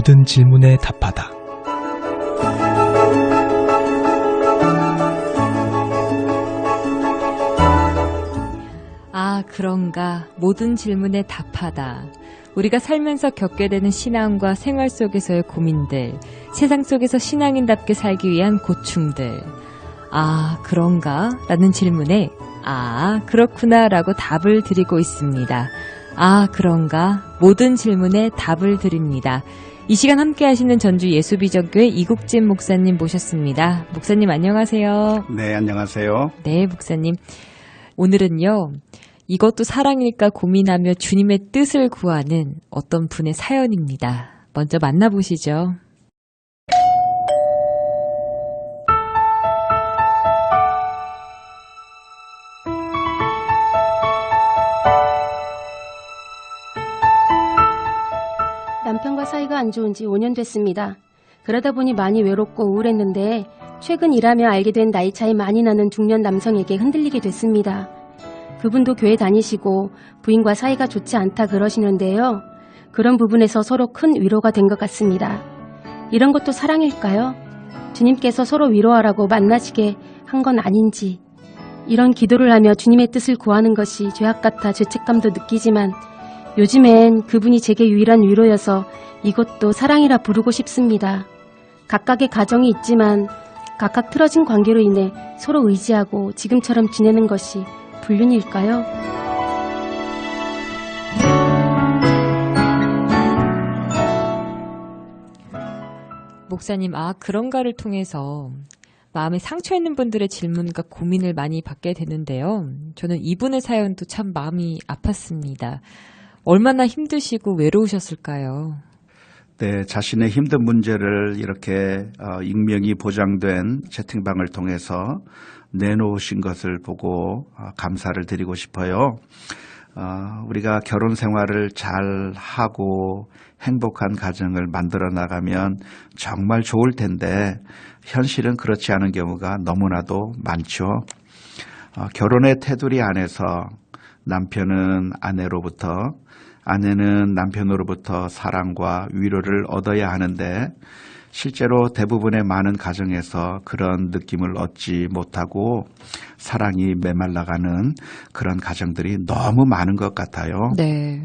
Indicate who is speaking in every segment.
Speaker 1: 모든 질문에 답하다.
Speaker 2: 아, 그런가. 모든 질문에 답하다. 우리가 살면서 겪게 되는 신앙과 생활 속에서의 고민들, 세상 속에서 신앙인답게 살기 위한 고충들. 아, 그런가? 라는 질문에 아, 그렇구나 라고 답을 드리고 있습니다. 아, 그런가? 모든 질문에 답을 드립니다. 이 시간 함께 하시는 전주 예수비전교회 이국진 목사님 모셨습니다. 목사님 안녕하세요.
Speaker 3: 네, 안녕하세요.
Speaker 2: 네, 목사님. 오늘은요, 이것도 사랑일까 고민하며 주님의 뜻을 구하는 어떤 분의 사연입니다. 먼저 만나보시죠.
Speaker 4: 남편과 사이가 안 좋은 지 5년 됐습니다. 그러다 보니 많이 외롭고 우울했는데 최근 일하며 알게 된 나이 차이 많이 나는 중년 남성에게 흔들리게 됐습니다. 그분도 교회 다니시고 부인과 사이가 좋지 않다 그러시는데요. 그런 부분에서 서로 큰 위로가 된 것 같습니다. 이런 것도 사랑일까요? 주님께서 서로 위로하라고 만나시게 한 건 아닌지, 이런 기도를 하며 주님의 뜻을 구하는 것이 죄악 같아 죄책감도 느끼지만 요즘엔 그분이 제게 유일한 위로여서 이것도 사랑이라 부르고 싶습니다. 각각의 가정이 있지만 각각 틀어진 관계로 인해 서로 의지하고 지금처럼 지내는 것이 불륜일까요?
Speaker 2: 목사님, 아, 그런가를 통해서 마음에 상처 있는 분들의 질문과 고민을 많이 받게 되는데요. 저는 이분의 사연도 참 마음이 아팠습니다. 얼마나 힘드시고 외로우셨을까요?
Speaker 3: 네, 자신의 힘든 문제를 이렇게 익명이 보장된 채팅방을 통해서 내놓으신 것을 보고 감사를 드리고 싶어요. 우리가 결혼 생활을 잘 하고 행복한 가정을 만들어 나가면 정말 좋을 텐데 현실은 그렇지 않은 경우가 너무나도 많죠. 결혼의 테두리 안에서 남편은 아내로부터, 아내는 남편으로부터 사랑과 위로를 얻어야 하는데 실제로 대부분의 많은 가정에서 그런 느낌을 얻지 못하고 사랑이 메말라가는 그런 가정들이 너무 많은 것 같아요.
Speaker 2: 네.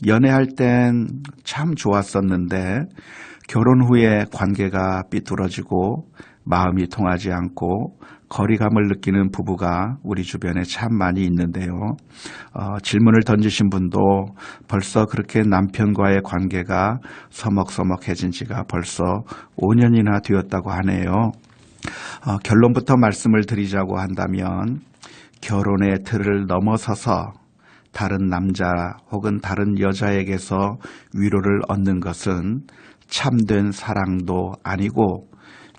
Speaker 3: 연애할 땐 참 좋았었는데 결혼 후에 관계가 삐뚤어지고 마음이 통하지 않고 거리감을 느끼는 부부가 우리 주변에 참 많이 있는데요. 질문을 던지신 분도 벌써 그렇게 남편과의 관계가 서먹서먹해진 지가 벌써 5년이나 되었다고 하네요. 결론부터 말씀을 드리자고 한다면 결혼의 틀을 넘어서서 다른 남자 혹은 다른 여자에게서 위로를 얻는 것은 참된 사랑도 아니고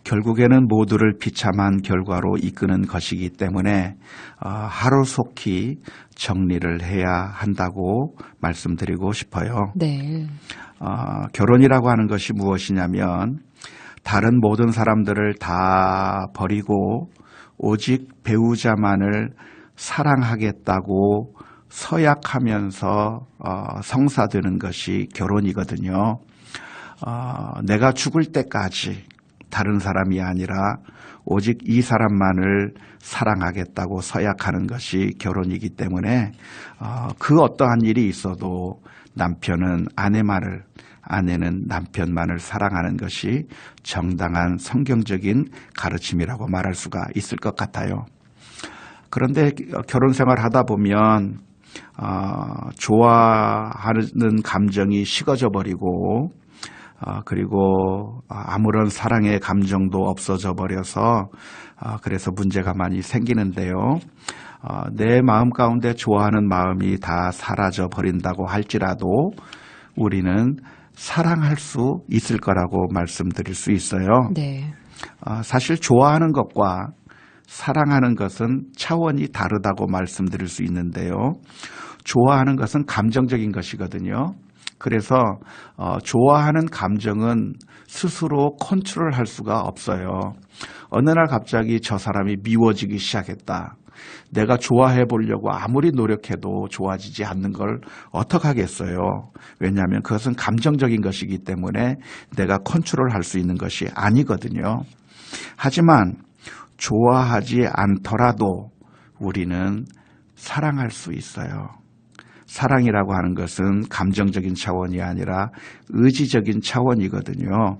Speaker 3: 결국에는 모두를 비참한 결과로 이끄는 것이기 때문에 하루속히 정리를 해야 한다고 말씀드리고 싶어요.
Speaker 2: 네.
Speaker 3: 결혼이라고 하는 것이 무엇이냐면 다른 모든 사람들을 다 버리고 오직 배우자만을 사랑하겠다고 서약하면서 성사되는 것이 결혼이거든요. 내가 죽을 때까지 다른 사람이 아니라 오직 이 사람만을 사랑하겠다고 서약하는 것이 결혼이기 때문에 그 어떠한 일이 있어도 남편은 아내만을, 아내는 남편만을 사랑하는 것이 정당한 성경적인 가르침이라고 말할 수가 있을 것 같아요. 그런데 결혼 생활 하다 보면 좋아하는 감정이 식어져 버리고 그리고 아무런 사랑의 감정도 없어져 버려서 그래서 문제가 많이 생기는데요. 내 마음 가운데 좋아하는 마음이 다 사라져 버린다고 할지라도 우리는 사랑할 수 있을 거라고 말씀드릴 수 있어요.
Speaker 2: 네.
Speaker 3: 사실 좋아하는 것과 사랑하는 것은 차원이 다르다고 말씀드릴 수 있는데요. 좋아하는 것은 감정적인 것이거든요. 그래서 좋아하는 감정은 스스로 컨트롤할 수가 없어요. 어느 날 갑자기 저 사람이 미워지기 시작했다. 내가 좋아해 보려고 아무리 노력해도 좋아지지 않는 걸 어떡하겠어요. 왜냐하면 그것은 감정적인 것이기 때문에 내가 컨트롤할 수 있는 것이 아니거든요. 하지만 좋아하지 않더라도 우리는 사랑할 수 있어요. 사랑이라고 하는 것은 감정적인 차원이 아니라 의지적인 차원이거든요.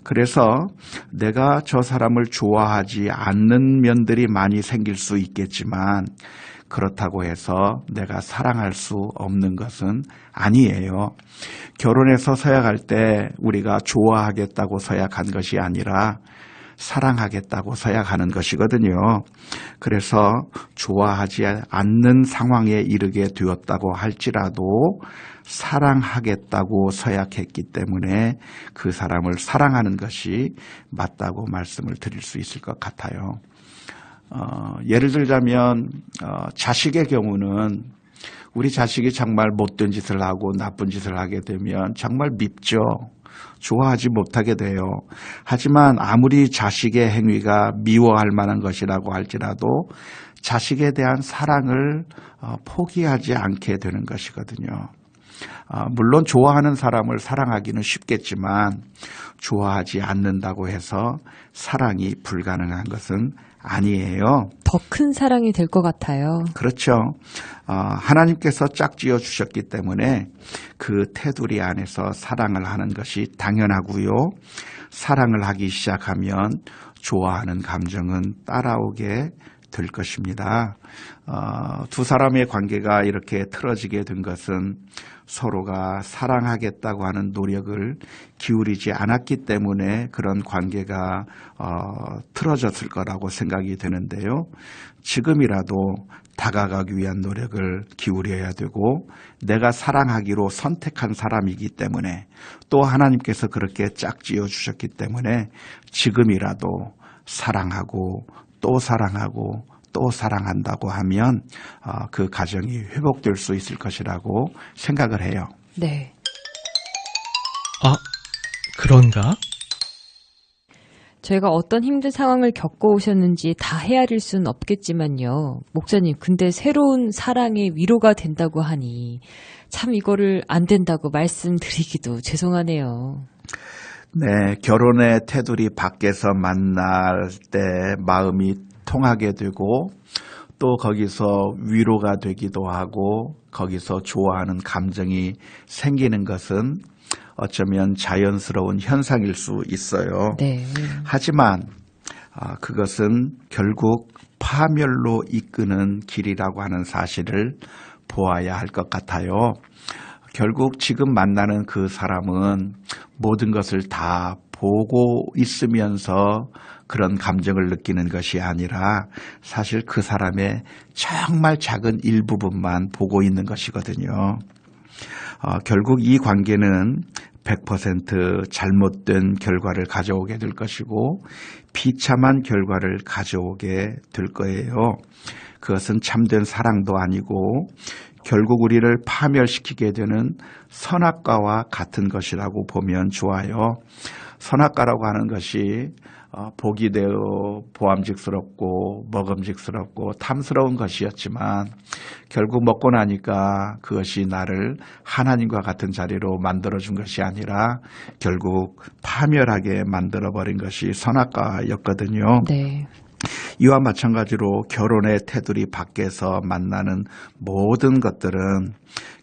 Speaker 3: 그래서 내가 저 사람을 좋아하지 않는 면들이 많이 생길 수 있겠지만 그렇다고 해서 내가 사랑할 수 없는 것은 아니에요. 결혼해서 서약할 때 우리가 좋아하겠다고 서약한 것이 아니라 사랑하겠다고 서약하는 것이거든요. 그래서 좋아하지 않는 상황에 이르게 되었다고 할지라도 사랑하겠다고 서약했기 때문에 그 사람을 사랑하는 것이 맞다고 말씀을 드릴 수 있을 것 같아요. 예를 들자면 자식의 경우는 우리 자식이 정말 못된 짓을 하고 나쁜 짓을 하게 되면 정말 밉죠. 좋아하지 못하게 돼요. 하지만 아무리 자식의 행위가 미워할 만한 것이라고 할지라도 자식에 대한 사랑을 포기하지 않게 되는 것이거든요. 물론 좋아하는 사람을 사랑하기는 쉽겠지만 좋아하지 않는다고 해서 사랑이 불가능한 것은 아니에요.
Speaker 2: 더 큰 사랑이 될 것 같아요.
Speaker 3: 그렇죠. 하나님께서 짝지어 주셨기 때문에 그 테두리 안에서 사랑을 하는 것이 당연하고요. 사랑을 하기 시작하면 좋아하는 감정은 따라오게 될 것입니다. 두 사람의 관계가 이렇게 틀어지게 된 것은 서로가 사랑하겠다고 하는 노력을 기울이지 않았기 때문에 그런 관계가 틀어졌을 거라고 생각이 되는데요. 지금이라도 다가가기 위한 노력을 기울여야 되고 내가 사랑하기로 선택한 사람이기 때문에 또 하나님께서 그렇게 짝지어 주셨기 때문에 지금이라도 사랑하고 또 사랑하고 또 사랑한다고 하면 그 가정이 회복될 수 있을 것이라고 생각을 해요.
Speaker 2: 네.
Speaker 1: 아, 그런가?
Speaker 2: 저희가 어떤 힘든 상황을 겪어오셨는지 다 헤아릴 수는 없겠지만요. 목사님, 근데 새로운 사랑의 위로가 된다고 하니 참 이거를 안 된다고 말씀드리기도 죄송하네요.
Speaker 3: 네, 결혼의 테두리 밖에서 만날 때 마음이 통하게 되고 또 거기서 위로가 되기도 하고 거기서 좋아하는 감정이 생기는 것은 어쩌면 자연스러운 현상일 수 있어요.
Speaker 2: 네.
Speaker 3: 하지만 그것은 결국 파멸로 이끄는 길이라고 하는 사실을 보아야 할 것 같아요. 결국 지금 만나는 그 사람은 모든 것을 다 보고 있으면서 그런 감정을 느끼는 것이 아니라 사실 그 사람의 정말 작은 일부분만 보고 있는 것이거든요. 결국 이 관계는 100% 잘못된 결과를 가져오게 될 것이고 비참한 결과를 가져오게 될 거예요. 그것은 참된 사랑도 아니고 결국 우리를 파멸시키게 되는 선악과와 같은 것이라고 보면 좋아요. 선악과라고 하는 것이 보기 되어 보암직스럽고 먹음직스럽고 탐스러운 것이었지만 결국 먹고 나니까 그것이 나를 하나님과 같은 자리로 만들어준 것이 아니라 결국 파멸하게 만들어버린 것이 선악과였거든요.
Speaker 2: 네.
Speaker 3: 이와 마찬가지로 결혼의 테두리 밖에서 만나는 모든 것들은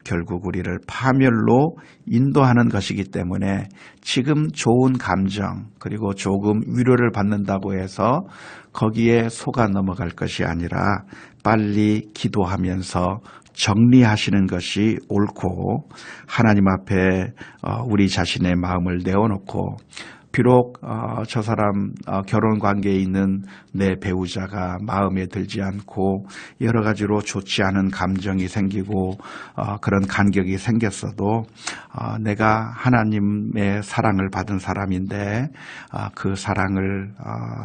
Speaker 3: 결국 우리를 파멸로 인도하는 것이기 때문에 지금 좋은 감정 그리고 조금 위로를 받는다고 해서 거기에 속아 넘어갈 것이 아니라 빨리 기도하면서 정리하시는 것이 옳고 하나님 앞에 우리 자신의 마음을 내어놓고 비록 저 사람 결혼 관계에 있는 내 배우자가 마음에 들지 않고 여러 가지로 좋지 않은 감정이 생기고 그런 간격이 생겼어도 내가 하나님의 사랑을 받은 사람인데 그 사랑을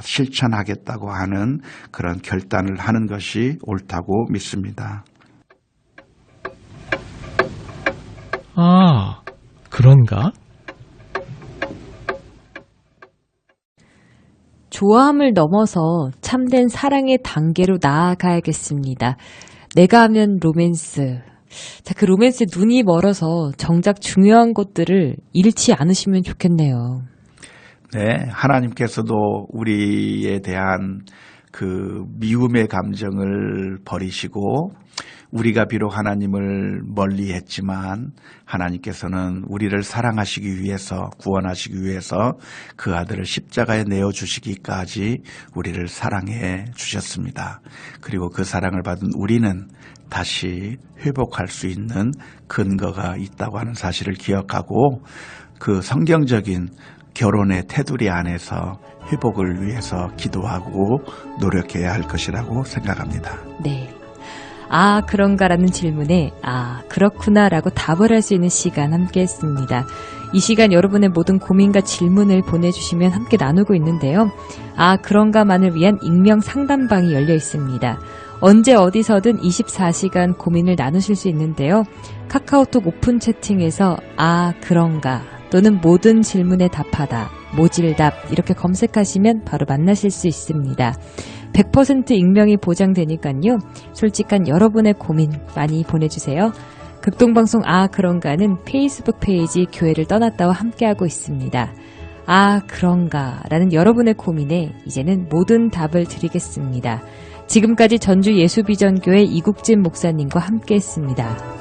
Speaker 3: 실천하겠다고 하는 그런 결단을 하는 것이 옳다고 믿습니다.
Speaker 1: 아, 그런가?
Speaker 2: 좋아함을 넘어서 참된 사랑의 단계로 나아가야겠습니다. 내가 하면 로맨스. 자, 그 로맨스에 눈이 멀어서 정작 중요한 것들을 잃지 않으시면 좋겠네요.
Speaker 3: 네, 하나님께서도 우리에 대한 그 미움의 감정을 버리시고 우리가 비록 하나님을 멀리 했지만 하나님께서는 우리를 사랑하시기 위해서 구원하시기 위해서 그 아들을 십자가에 내어주시기까지 우리를 사랑해 주셨습니다. 그리고 그 사랑을 받은 우리는 다시 회복할 수 있는 근거가 있다고 하는 사실을 기억하고 그 성경적인 결혼의 테두리 안에서 회복을 위해서 기도하고 노력해야 할 것이라고 생각합니다.
Speaker 2: 네. 아, 그런가라는 질문에 아, 그렇구나라고 답을 할 수 있는 시간 함께 했습니다. 이 시간 여러분의 모든 고민과 질문을 보내주시면 함께 나누고 있는데요. 아, 그런가만을 위한 익명 상담방이 열려 있습니다. 언제 어디서든 24시간 고민을 나누실 수 있는데요. 카카오톡 오픈 채팅에서 아, 그런가 또는 모든 질문에 답하다, 모질답 이렇게 검색하시면 바로 만나실 수 있습니다. 100% 익명이 보장되니까요. 솔직한 여러분의 고민 많이 보내주세요. 극동방송 아 그런가는 페이스북 페이지 교회를 떠났다와 함께하고 있습니다. 아 그런가 라는 여러분의 고민에 이제는 모든 답을 드리겠습니다. 지금까지 전주 예수비전교회 이국진 목사님과 함께했습니다.